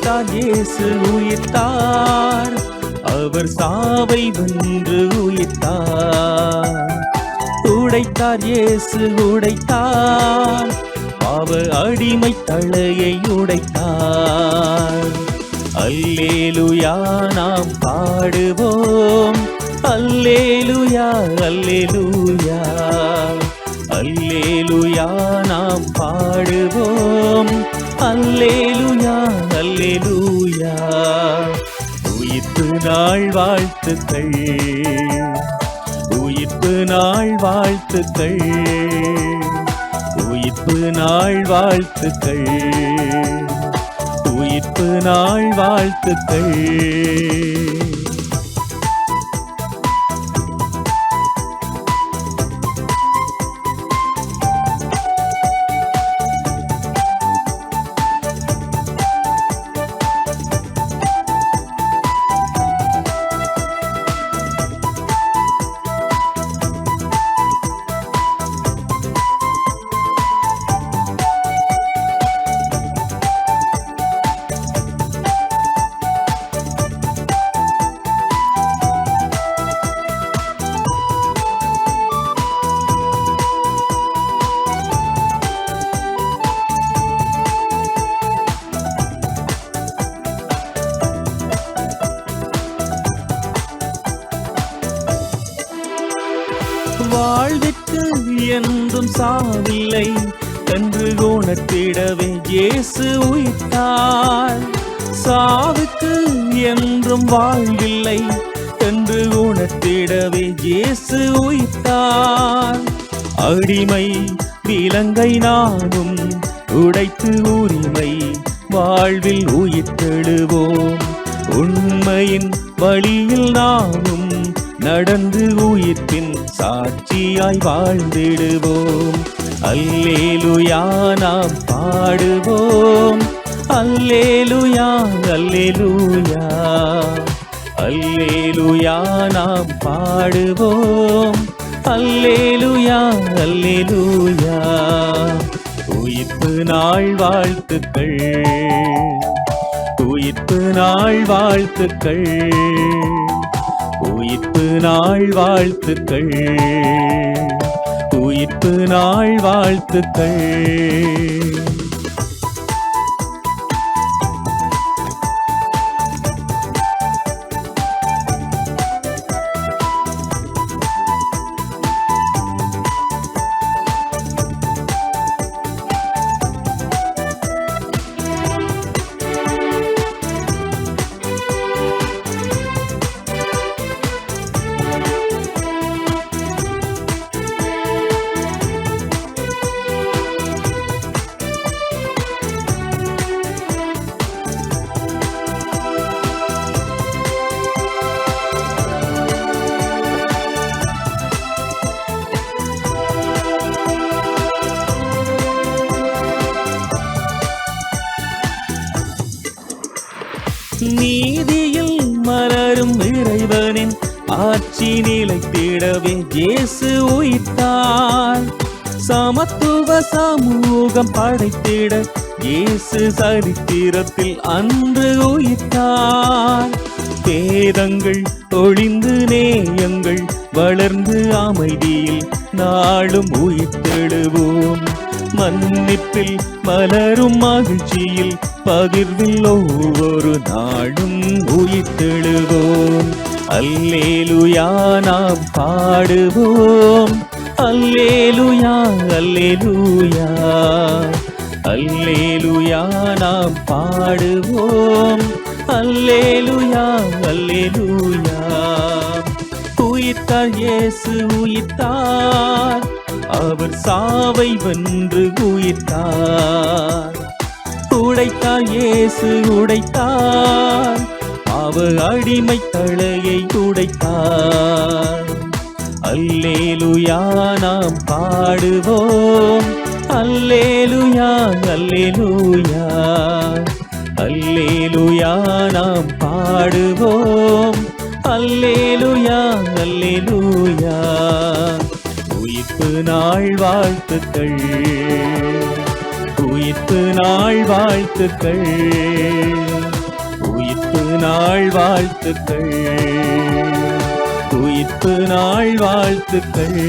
உடைத்தார் இயேசு உயிர்த்தார், அவர் சாவை வென்று உயிர்த்தார். உடைத்தார் இயேசு உடைத்தார், பாவ அடிமை தலையை உடைத்தார். அல்லேலூயா நாம் பாடுவோம், அல்லேலூயா அல்லேலூயா. அல்லேலூயா நாம் பாடுவோம், அல்லேலூயா அல்லேலூயா. உயிர்ப்பு நாள் வாழ்த்துக்கள், உயிர்ப்பு நாள் வாழ்த்துக்கள், உயிர்ப்பு நாள் வாழ்த்துக்கள், உயிர்ப்பு நாள் வாழ்த்துக்கள். வாழ்விற்கு என்றும் சாவில்லை என்று உணர்த்திடவே இயேசு உயிர்த்தார். சாவுக்கு என்றும் வாழ்வில்லை என்று உணர்த்திடவே இயேசு உயிர்த்தார். அடிமை விலங்கை நாமும் உடைத்து உரிமை வாழ்வில் உயிர்த்தெழுவோம். உண்மையின் வழியில் நாமும் நடந்து உயிர்ப்பின் சாட்சியாய் வாழ்ந்திடுவோம். அல்லேலூயா நாம் பாடுவோம், அல்லேலூயா அல்லேலூயா. அல்லேலூயா நாம் பாடுவோம், அல்லேலூயா அல்லேலூயா. உயிர்ப்பு நாள் வாழ்த்துக்கள், உயிர்ப்பு நாள் வாழ்த்துக்கள், உயிர்ப்பு நாள் வாழ்த்துக்கள், உயிர்ப்பு நாள் வாழ்த்துக்கள். நீதியில் மலரும் இறைவனின் ஆட்சி நிலைத்திடவே இயேசு உயிர்த்தார். சமத்துவ சமூகம் படைத்திட இயேசு சரித்திரத்தில் அன்று உயிர்த்தார். பேதங்கள் ஒழிந்து நேயங்கள் வளர்ந்து அமைதியில் நாளும் உயிர்த்தெழுவோம். மன்னிப்பில் மலரும் மகிழ்ச்சியில் பகிர்வில் ஒவ்வொரு நாடும் உயிர்த்தெழுவோம். அல்லேலூயா நாம் பாடுவோம், அல்லேலூயா அல்லேலூயா. அல்லேலூயா நாம் பாடுவோம், அல்லேலூயா அல்லேலூயா. உயிர்த்தார் இயேசு உயிர்த்தார், அவர் சாவை வென்று உயிர்த்தார். உடைத்தார் இயேசு உடைத்தார், பாவ அடிமை தலையை உடைத்தார். அல்லேலூயா நாம் பாடுவோம், அல்லேலூயா அல்லேலூயா. அல்லேலூயா நாம் பாடுவோம், அல்லேலூயா அல்லேலூயா. உயிர்ப்பு நாள் வாழ்த்துக்கள், உயிர்ப்பு நாள் வாழ்த்துக்கள், நாள் வாழ்த்துக்கள், உயிர்ப்பு நாள் வாழ்த்துக்கள்.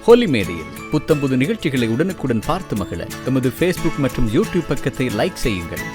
ஹோலி மேடையில் புத்தம்புது நிகழ்ச்சிகளை உடனுக்குடன் பார்த்து மகிழ எமது Facebook மற்றும் YouTube பக்கத்தை லைக் செய்யுங்கள்.